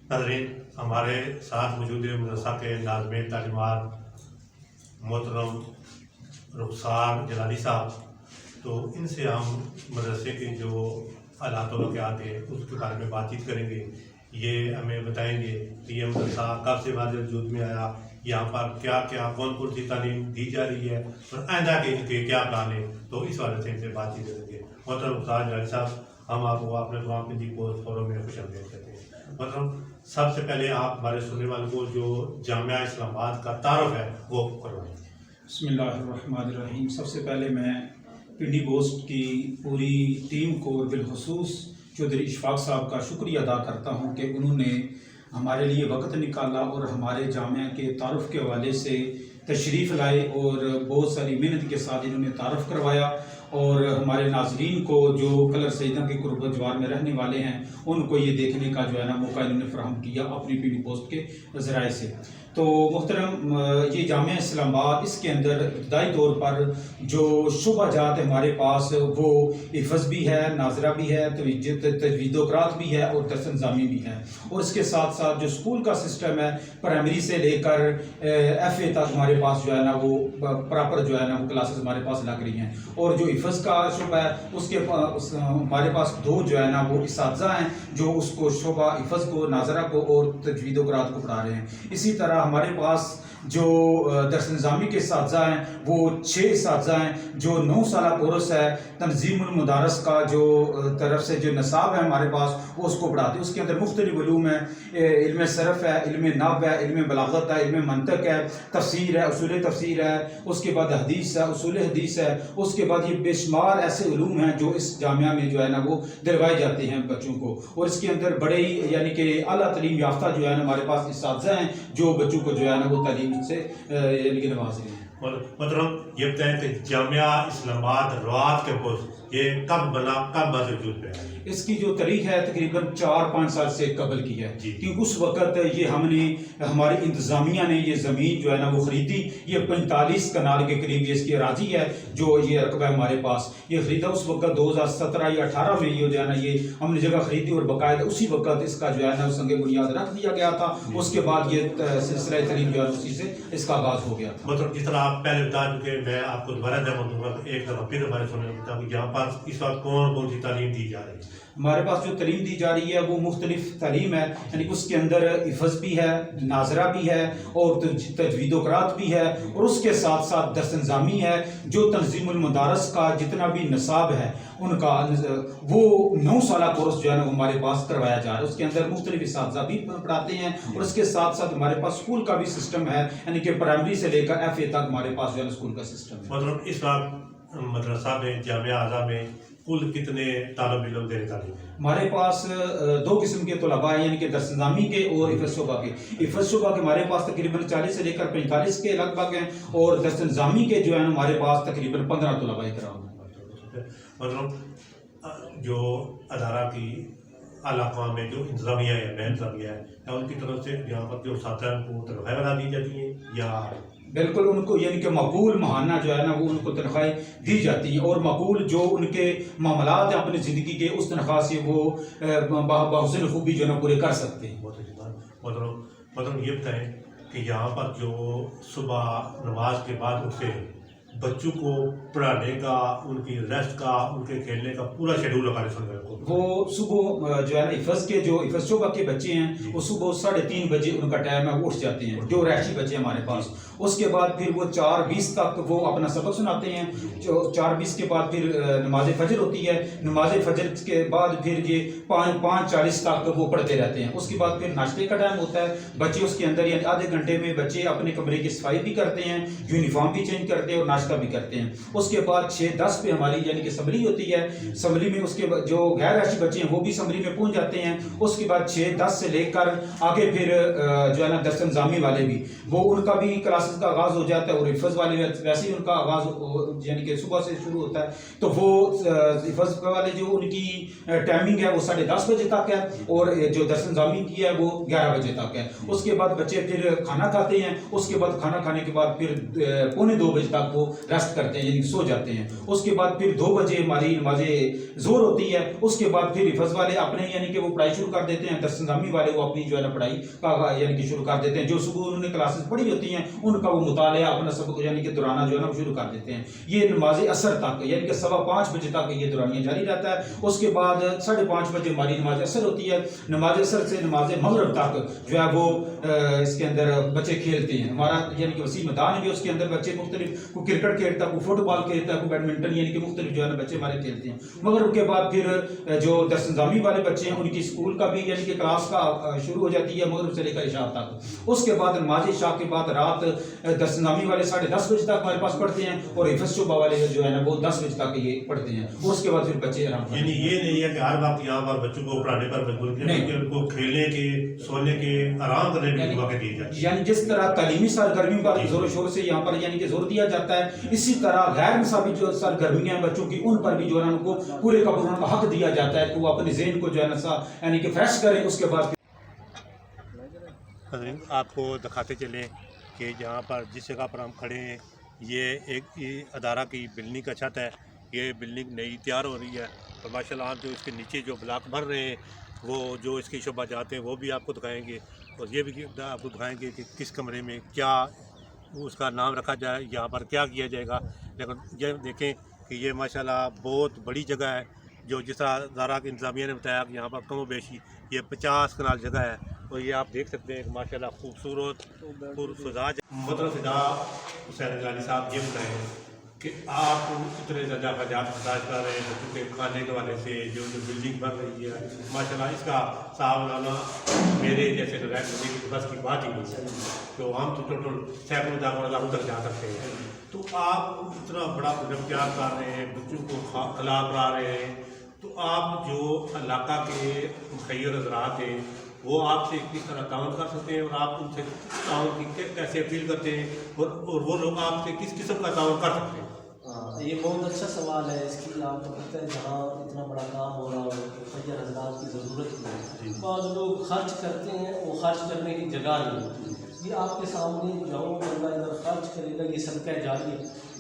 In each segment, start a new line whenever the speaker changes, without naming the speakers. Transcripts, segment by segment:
नाज़रीन, हमारे साथ मौजूद मदरसा के नाज़िम तालीमात मोहतरम रुखसार जलाली साहब, तो इनसे हम मदरसे के जो हालात वाक़यात हैं उसके बारे में बातचीत करेंगे। ये हमें बताएंगे कि ये मदरसा कब से वजूद में आया, यहाँ पर क्या क्या कौन कौन सी तालीम दी जा रही है और आइंदा के इनके क्या प्लान है, तो इस वाले से इनसे बातचीत करेंगे। मोहतरम रुखसार जलाली साहब, हम आपको अपने प्रोग्राम के पोस्ट फोरम में खुशामदीद कहते हैं। मतलब सबसे पहले आप हमारे सुनने वालों को जो जामिया इस्लामाबाद का तारुफ है वो करवाएं।
बिस्मिल्लाहिर्रहमानिर्रहीम। सबसे पहले मैं पिंडी पोस्ट की पूरी टीम को और बिलखुसूस चौधरी इशफाक साहब का शुक्रिया अदा करता हूँ कि उन्होंने हमारे लिए वक्त निकाला और हमारे जामिया के तारुफ के हवाले से तशरीफ़ लाए और बहुत सारी मेहनत के साथ इन्होंने तारुफ करवाया। और हमारे नाजरीन को जो कलर सईदा के कुर्ब जवार में रहने वाले हैं उनको ये देखने का जो है ना मौका इन्होंने फराहम किया अपनी पीडी पोस्ट के ज़राए से। तो मुहतरम, ये जामिया इस्लामाबाद इसके अंदर इब्तदाई तौर पर जो शुबा जात हमारे पास वो हिफ़्ज़ भी है, नाजरा भी है, तजवीदोक़रात भी है और दर्स निज़ामी भी है। और इसके साथ साथ जो स्कूल का सिस्टम है प्राइमरी से लेकर FA तक हमारे पास जो है ना वो प्रॉपर जो है ना वो क्लासेस हमारे पास लग रही हैं। और जो हिफ़्ज़ का शुबा है उसके हमारे पास दो जो है ना वो इसातिज़ा हैं जो उसको शुबा हिफ़्ज़ को, नाजरा को और तजवीदोक़रात को पढ़ा रहे हैं। इसी तरह हमारे पास जो दर्स निज़ामी के इसातिज़ा हैं वो 6 इसातिज़ा हैं जो 9 साल कोर्स है तंज़ीमुल मदारस का जो तरफ से जो नसाब है हमारे पास वो उसको पढ़ाते हैं। उसके अंदर मुख्तलिफ उलूम है, इल्म सरफ़ है, इल्म नहव है, इल्म बलागत है, इल्म मंतक है, तफसीर है, उसूल तफसीर है, उसके बाद हदीस है, उसूल हदीस है। उसके बाद ये बेशुमार ऐसे उलूम हैं जो इस जामिया में जो है ना वो दिलवाए जाते हैं बच्चों को। और इसके अंदर बड़े ही यानी कि आला तलीम याफ्ता जो है ना हमारे पास इसातिज़ा हैं जो बच्चों को जो है ना वो तालीम से यानी कि नवाज रहे हैं।
मतलब ये बताएं कि जामिया इस्लामाबाद रवात के पोस्ट ये कब बना, कब वजूद में आया?
इसकी जो तारीख है तकरीबन 4-5 साल से कबल की है, क्योंकि उस वक़्त ये हमने हमारी इंतज़ामिया ने ये ज़मीन जो है ना वो ख़रीदी। ये 45 कनाल के करीब ये इसकी अराजी है जो ये रकबा है हमारे पास। ये ख़रीदा उस वक़्त 2017 या 18 में ये जो है ना ये हमने जगह ख़रीदी और बाकायदा उसी वक़्त इसका जो है ना संग बुनियाद रख दिया गया था। उसके बाद ये सिलसिला तरीक़ जो है उसी से इसका आगाज़ हो गया था।
मतलब जिस तरह आप पहले बता चुके, मैं आपको दोबारा जमा दूंगा एक दफ़ा फिर हमारे सुनने में बता कि यहाँ पर इस वक्त कौन कौन सी तालीम दी जा रही है।
हमारे पास जो तालीम दी जा रही है वो मुख्तलिफ तालीम है, यानी उसके अंदर हिफ़्ज़ भी है, नाजरा भी है और तजवीदोक़रात भी है। और उसके साथ साथ दर्स निज़ामी है जो तंज़ीमुल मदारस का जितना भी नसाब है उनका वो 9 साल कोर्स जो है ना हमारे पास करवाया जा रहा है। उसके अंदर मुख्तलिफ इसातिज़ा भी पढ़ाते हैं और उसके साथ साथ हमारे पास स्कूल का भी सिस्टम है, यानी कि प्राइमरी से लेकर FA तक हमारे पास जो है स्कूल का सिस्टम है।
मतलब इस वक्त मदरसा में, जामिया आज़ा में कुल कितने तालिब इल्म देने तालीम है?
हमारे पास 2 किस्म के तलबा हैं, यानी कि दर्स निज़ामी के और हिफ़्ज़ शुबा के। हिफ़्ज़ शुबा के हमारे पास तकरीबन 40 से लेकर 45 के लगभग हैं और दर्स निज़ामी के जो है हमारे पास तकरीबन 15 तलबा इकराम हैं।
मतलब जो अदारा की आला में जो इंतज़ामिया है, मैं इंतज़ामिया है, क्या उनकी तरफ से यहाँ पर जो छात्रा को तनख्वाहें बना दी जाती हैं या?
बिल्कुल, उनको यानी कि मकबूल महाना जो है ना वो उनको तनख्वाहें दी जाती हैं और मकबूल जो उनके मामलात हैं अपनी ज़िंदगी के उस तनख्वाह से वो बहुसन खूबी जो है ना पूरे कर सकते हैं।
बहुत अच्छी बात। मतलब ये बताएं कि यहाँ पर जो सुबह नमाज के बाद उसे बच्चों को पढ़ाने का, उनकी रेस्ट का, उनके खेलने का पूरा शेड्यूल हमारे सुनने को
वो सुबह जो है ना हिफ़्ज़ के जो हिफ़्ज़ शुबा के बच्चे हैं वो सुबह 3:30 बजे उनका टाइम है वो उठ जाते हैं जो रैशी बच्चे हमारे पास। उसके बाद फिर वो 4:20 तक वो अपना सबक सुनाते हैं। जो 4:20 के बाद फिर नमाज फजर होती है। नमाज फजर के बाद फिर ये 5:40 तक वो पढ़ते रहते हैं। उसके बाद फिर नाश्ते का टाइम होता है। बच्चे उसके अंदर यानी आधे घंटे में बच्चे अपने कमरे की सफाई भी करते हैं, यूनिफॉर्म भी चेंज करते हैं और नाश्ता भी करते हैं। उसके बाद 6:10 पे हमारी यानी कि असम्बली होती है। असम्बली में उसके जो गैर रैशी बच्चे हैं वो भी असम्बली में पहुंच जाते हैं। उसके बाद 6:10 से लेकर आगे फिर जो है ना दर्स निज़ामी वाले भी वो उनका भी क्लासेस का आगाज़ हो जाता है और हिफ़्ज़ वाले वैसे ही उनका आगाज़ यानी कि सुबह से शुरू होता है। तो वो हिफ़्ज़ वाले जो उनकी टाइमिंग है वो 10:30 बजे तक है और जो दर्स निज़ामी की है वो 11 बजे तक है। उसके बाद बच्चे फिर खाना खाते हैं। उसके बाद खाना खाने के बाद फिर 1:45 बजे तक वो रेस्ट करते हैं, यानी कि सो जाते हैं। उसके बाद फिर 2 बजे हमारी नमाज ज़ोहर होती है। उसके बाद फिर हिफज वाले अपने यानी कि वो पढ़ाई शुरू कर देते हैं, दर्स निज़ामी वाले वो अपनी जो है ना पढ़ाई का यानी कि शुरू कर देते हैं। जो सुबह उन्होंने क्लासेस पढ़ी होती हैं उनका वो मुतालिया अपना सबक यानी कि दुराना जो है ना शुरू कर देते हैं। ये नमाज असर तक यानी कि 5:15 बजे तक ये दुरानिया जारी रहता है। उसके बाद 5:30 बजे हमारी नमाज असर होती है। नमाज असर से नमाज मगरिब तक जो है वो इसके अंदर बच्चे खेलते हैं। हमारा यानी कि वसी मैदान भी, उसके अंदर बच्चे मुख्तलिफ, कोई क्रिकेट खेलता है, कोई फुटबॉल खेलता है, कोई बैडमिंटन, यानी कि मुख्तलिफ जो है ना बच्चे हमारे खेलते हैं। मगरिब के बाद फिर जो दर्स निज़ामी वाले बच्चे हैं उनकी स्कूल का भी यानी कि क्लास का शुरू हो जाती है मगरिब से लेकर इशा तक। उसके बाद नमाज इशा के बाद रात दर्स निज़ामी वाले 10:30 बजे तक हमारे पास पढ़ते हैं और हिफज शुबा वाले जो है ना वो 10 बजे तक ये पढ़ते हैं। उसके बाद फिर बच्चे आराम करते हैं।
यानी ये नहीं है कि हर वक्त यहाँ पर बच्चों को पढ़ाने पर मजबूर किया,
नहीं।
कि उनको खेलने के, सोने के, आराम करने के मौके दिए जाए।
यानी जिस तरह तालीमी सरगर्मी पर जोर शोर से यहाँ पर यानी कि जोर दिया जाता है, इसी तरह गैर निसाबी जो सरगर्मियाँ हैं बच्चों की उन पर भी जो है उनको पूरे का पूरा उनका हक दिया जाता है कि वो अपने ज़हन को जो है ना यानी कि फ्रेश करें। उसके बाद
आपको दिखाते चलें कि जहाँ पर जिस जगह पर हम खड़े हैं ये एक अदारा की बिल्डिंग का छत है। ये बिल्डिंग नई तैयार हो रही है और माशाल्लाह जो इसके नीचे जो ब्लॉक भर रहे हैं वो जो इसके शोबा जाते हैं वो भी आपको दिखाएंगे और ये भी आपको दिखाएंगे कि किस कमरे में क्या उसका नाम रखा जाए, यहाँ पर क्या किया जाएगा। लेकिन ये देखें कि ये माशाल्लाह बहुत बड़ी जगह है। जो जिस तरह अदारा के इंतज़ामिया ने बताया कि यहाँ पर कम बेशी ये 50 कनाल जगह है और ये आप देख सकते हैं कि माशाल्लाह खूबसूरत पुरसुदा मतलब फिदा हुसैन गिलानी साहब ये बताएँ कि आप इतने ज़्यादा अखराजात बर्दाश्त कर रहे हैं बच्चों के खाने के वाले से, जो बिल्डिंग बन रही है माशाल्लाह इसका साहब लाना मेरे जैसे तो बस की बात ही नहीं है। तो हम तो टोटल सैकड़ों लाखों तक जा सकते हैं। तो आप इतना बड़ा प्रोजेक्ट तैयार कर रहे हैं, बच्चों को खिला करा रहे हैं, तो आप जो इलाका के मुखैर हज़रात हैं वो आपसे किस तरह ताउन कर सकते हैं और आप उनसे ताउन की कैसे अपील करते हैं और वो लोग आपसे किस किस्म का ताउन कर सकते हैं?
ये बहुत अच्छा सवाल है। इसकी आपको पता है जहाँ इतना बड़ा काम हो रहा है मुखैर हज़रात की ज़रूरत नहीं है। बाद लोग खर्च करते हैं, वो खर्च करने की जगह नहीं है। ये आपके सामने जाओ बंदा इधर खर्च करेगा, ये सदका जारी है।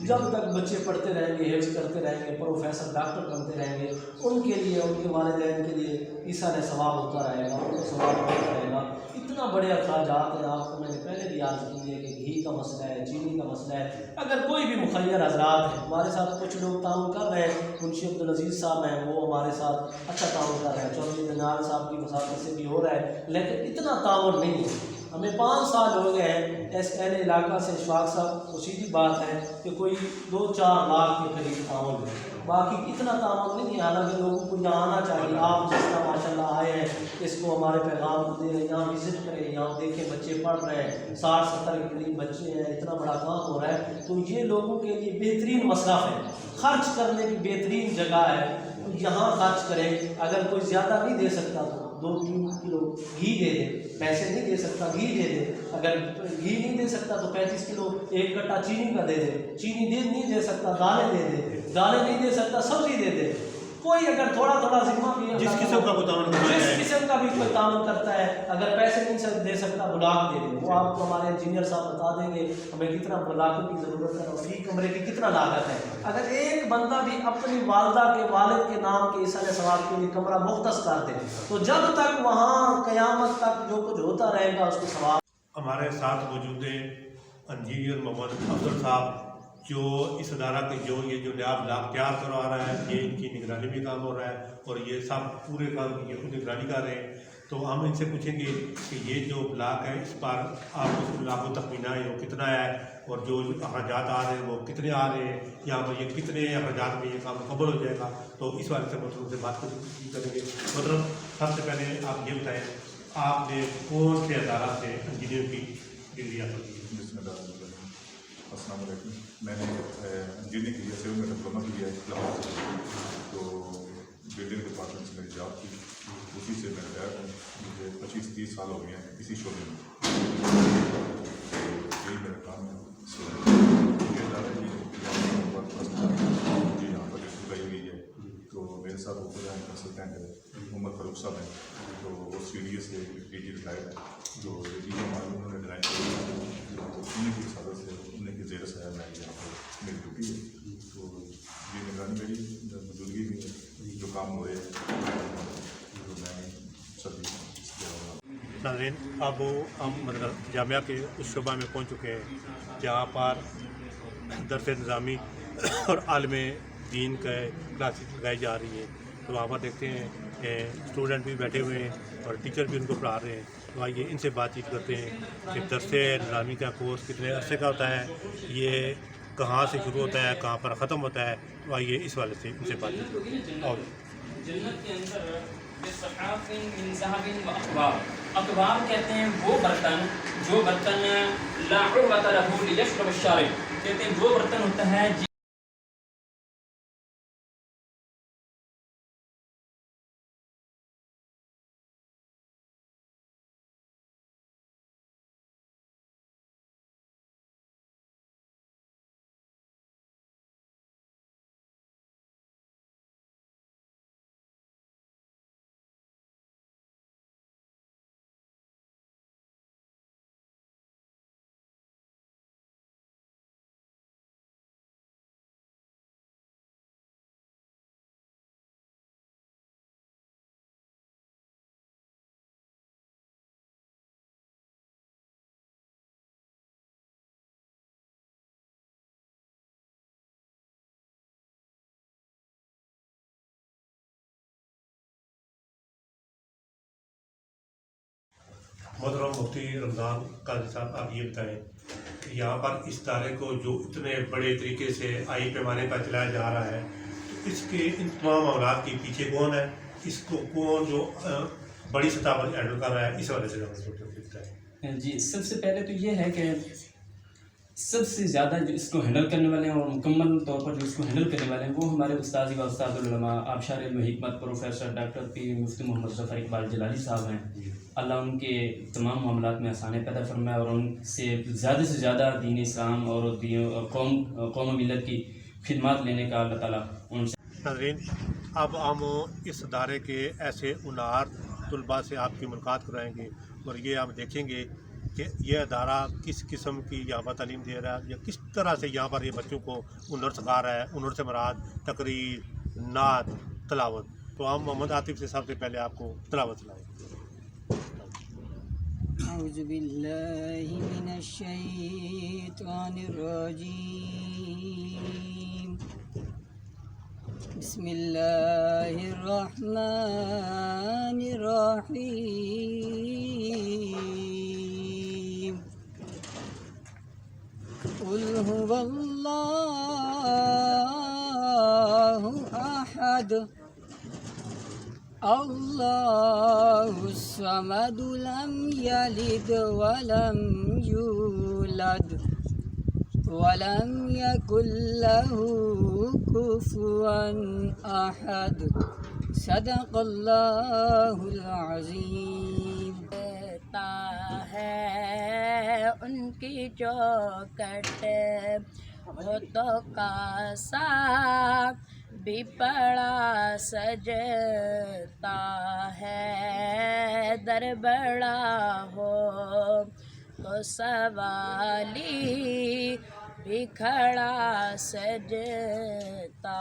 जब तक बच्चे पढ़ते रहेंगे, हिफ्ज़ करते रहेंगे, प्रोफेसर डॉक्टर बनते रहेंगे, उनके लिए, उनके वालिदैन के लिए ईसा ने सवाब होता रहेगा, उनको सवाब होता रहेगा। इतना बड़े अखराजात हैं। आपको मैंने पहले भी याद की है कि घी का मसला है, चीनी का मसला है। अगर कोई भी मुखैर हज़रात है, हमारे साथ कुछ लोग ताउन कर रहे हैं, मुंशी अब्दुल अजीज़ साहब हैं वो हमारे साथ अच्छा ताउन कर रहे हैं, चौधरी दनाल साहब की मसाकत से भी हो रहा है, लेकिन इतना ताउन नहीं है। हमें 5 साल हो गए हैं एहल इलाका से इशफाक साहब, तो सीधी बात है कि कोई 2-4 लाख के करीब ताउन है, बाकी इतना ताउन नहीं है। हालांकि लोगों को यहाँ आना चाहिए। आप जिस तरह माशाल्लाह आए हैं, इसको हमारे पैगाम को दे रहे हैं, यहाँ विज़िट करें, यहाँ देखें बच्चे पढ़ रहे हैं, 60-70 के करीब बच्चे हैं, इतना बड़ा काम हो रहा है। तो ये लोगों के लिए बेहतरीन मसरफ़ है, खर्च करने की बेहतरीन जगह है। तो यहाँ खर्च करें। अगर कोई ज़्यादा नहीं दे सकता तो 2-3 किलो घी दे दे, पैसे नहीं दे सकता घी दे दे। अगर घी नहीं दे सकता तो 35 किलो 1 कट्टा चीनी का दे दे। चीनी नहीं दे सकता दालें दे दे, दालें नहीं दे सकता सब्जी दे दे। कोई अगर थोड़ा थोड़ा जिम्मा भी
जिस किस्म का कोई ताउन करना है,
जिस किस्म का भी कोई ताउन करता है, अगर पैसे नहीं दे सकता ब्लॉक दे दे। वो आपको हमारे इंजीनियर साहब बता देंगे हमें कितना ब्लॉकों की ज़रूरत है और फी कमरे की कितना लागत है। अगर एक बंदा भी अपनी वालदा के वालिद के नाम के ईसा सवाब के लिए कमरा मुख्तस कर दे तो जब तक वहाँ क़यामत तक जो कुछ होता रहेगा उसको सवाब।
हमारे साथ मौजूद है इंजीनियर मोहम्मद अफजल साहब, जो इस अदारा के जो नया ब्लॉक तैयार करवा रहा है, ये इनकी निगरानी में काम हो रहा है और ये सब पूरे काम की ये खुद निगरानी कर रहे हैं। तो हम इनसे पूछेंगे कि ये जो ब्लॉक है इस पर आप उस ब्लॉक को तखमीना है वो कितना है और जो अखराजात आ रहे हैं वो कितने आ रहे हैं, यहाँ पर ये कितने अखराजात में ये काम मुकम्मल हो जाएगा। तो इस बारे से मतलब से बात करेंगे। मतलब सबसे पहले आप ये बताएँ आपने कौन से अदारा से इंजीनियर की डिग्री हासिल की?
अस्सलाम वालेकुम। मैंने इंजीनियरिंग की सिविल में डिप्लोमा किया है लाहौर से, तो बिल्डिंग डिपार्टमेंट से मेरी जॉब की, उसी से मैं रिटायर हूँ। मुझे 25-30 साल हो गए हैं इसी शोबे में, तो यही मेरा काम है। मुझे यहाँ पर लगाई हुई है, तो मेरे साहब प्रोग्राम कंसल्टेंट मोहम्मद फारूक साहब हैं, तो वो सीडीए से पीजी रिटायर्ड है, तो ये हमारे उन्होंने डिज़ाइन किया, तो उन्हीं की सादत से उन्हीं की ज़ेर से मैं यहाँ पर मेरी ड्यूटी है, तो ये निगरानी मेरी मौजूदगी में जो काम हो रहे हैं तो मैं सभी
नाज़रीन, अब हम मतलब जामिया के उस शोबा में पहुँच चुके हैं जहाँ पर दरस निज़ामी और आलम दीन का क्लासेस लगाई जा रही है। तो वहाँ पर देखते हैं स्टूडेंट भी बैठे हुए हैं और टीचर भी उनको पढ़ा रहे हैं। तो आइए इनसे बातचीत करते हैं कि दरस निज़ामी का कोर्स कितने अरसे का होता है, ये कहाँ से शुरू होता है, कहाँ पर ख़त्म होता है। तो आइए इस वाले से इनसे बातचीत करते हैं। और
जन्नत के अंदर बिसहाफिन मिन ज़हबिन व अकवाब, अकवाब कहते हैं वो बर्तन जो बर्तन ला उर्वत लहू लियशरब अश-शारिब, कहते हैं वो बर्तन होता है
मोहतरम मुफ्ती रमज़ान काजी साहब, आप ये बताएं कि यहाँ पर इस इदारे को जो इतने बड़े तरीके से आई पैमाने पर चलाया जा रहा है, तो इसके इन तमाम मामलात के पीछे कौन है, इसको कौन जो बड़ी सतह पर हैंडल कर रहा है, इस वजह से बताएं।
जी। सबसे पहले तो ये है कि सबसे ज़्यादा जो इसको हैंडल करने वाले हैं और मुकम्मल तौर पर जो इसको हैंडल करने वाले हैं वो हमारे उस्ताद व उस्तादुल उलमा आबशार इल्म हिकमत प्रोफेसर डॉक्टर पी मुफ्ती मोहम्मद ज़फ़र इकबाल जलाली साहब हैं। अल्लाह उनके तमाम मामलात में आसानी पैदा फरमाए और उनसे ज़्यादा दीन इस्लाम और कौम मिलत की खिदमत लेने का अल्लाह ताला उनसे।
नाज़रीन, अब हम इस इदारे के ऐसे उनार तलबा से आपकी मुलाकात कराएँगे और ये आप देखेंगे कि यह अदारा किस किस्म की यहाँ पर तालीम दे रहा है या किस तरह से यहाँ पर ये बच्चों को हुनर सिखा रहा है। हुनर से मुराद तकरीर, नात, तलावत। तो हम मोहम्मद आतिफ से सबसे पहले आपको तलावत सुनाएंगे।
औज़ु बिल्लाहि मिनश शैतानिर रजीम। बिस्मिल्लाहिर रहमानिर रहीम। कुल हुवल्लाहु अहद अल्लाहुस समद लम यलिद वलम यूलद वलम यकुल लहू कुफुवन अहद। सदक़ल्लाहुल अज़ीम। है उनकी चौखट वो तो कासा भी पड़ा सजता है, दर बड़ा हो तो सवाली भी खड़ा सजता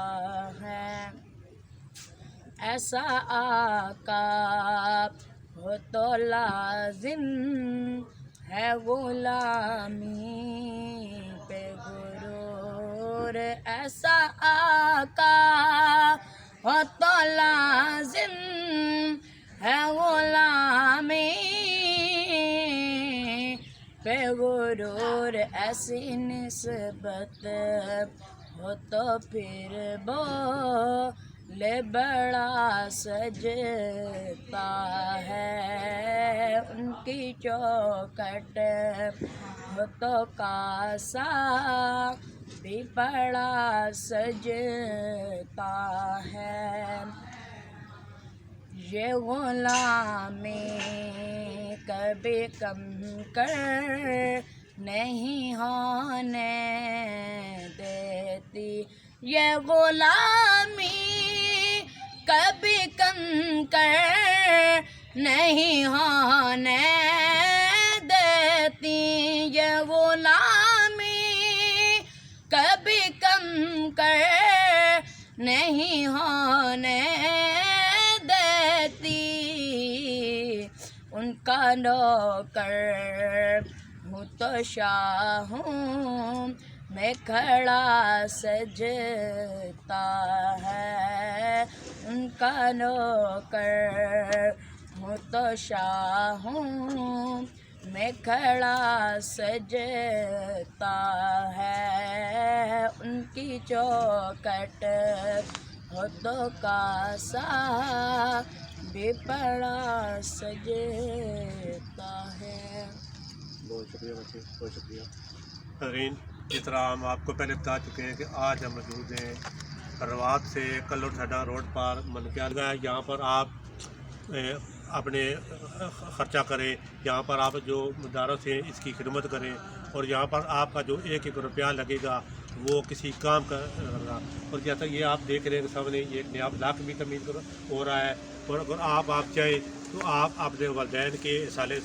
है। ऐसा आका हो तो लाजिम है गुलामी पे गुरूर। ऐसा आका हो तो लाजिम है गुलामी पे गुरूर। ऐसी निस्बत हो तो फिर बोले बड़ा सजता है। उनकी चौखट हो तो कासा भी बड़ा सजता है। ये गुलामी कभी कम कर नहीं होने देती। ये गुलामी कभी कंकर नहीं होने देती ये गुलामी, कभी कंकर नहीं होने देती। उनका नौकर हूँ तो शाह हूँ मैं खड़ा सजता है, उनका नौकर हूँ तो शाह हूँ मैं खड़ा सजता है। उनकी चौखट हो तो कासा भी पड़ा सजता है।
बहुत शुक्रिया बच्चे, बहुत शुक्रिया। नाज़रीन, जिस तरह हम आपको पहले बता चुके हैं कि आज हम मौजूद हैं रवात से कल्लो ठड्डा रोड पर मनक्याल गया। यहाँ पर आप अपने ख़र्चा करें, यहाँ पर आप जो मदारों से इसकी खिदमत करें, और यहाँ पर आपका जो एक एक रुपया लगेगा वो किसी काम का होगा। और जैसा ये आप देख रहे हैं सामने, ये एक नया ब्लॉक भी तमीज़ हो रहा है। और अगर आप चाहें तो आप अपने वालिदैन के साले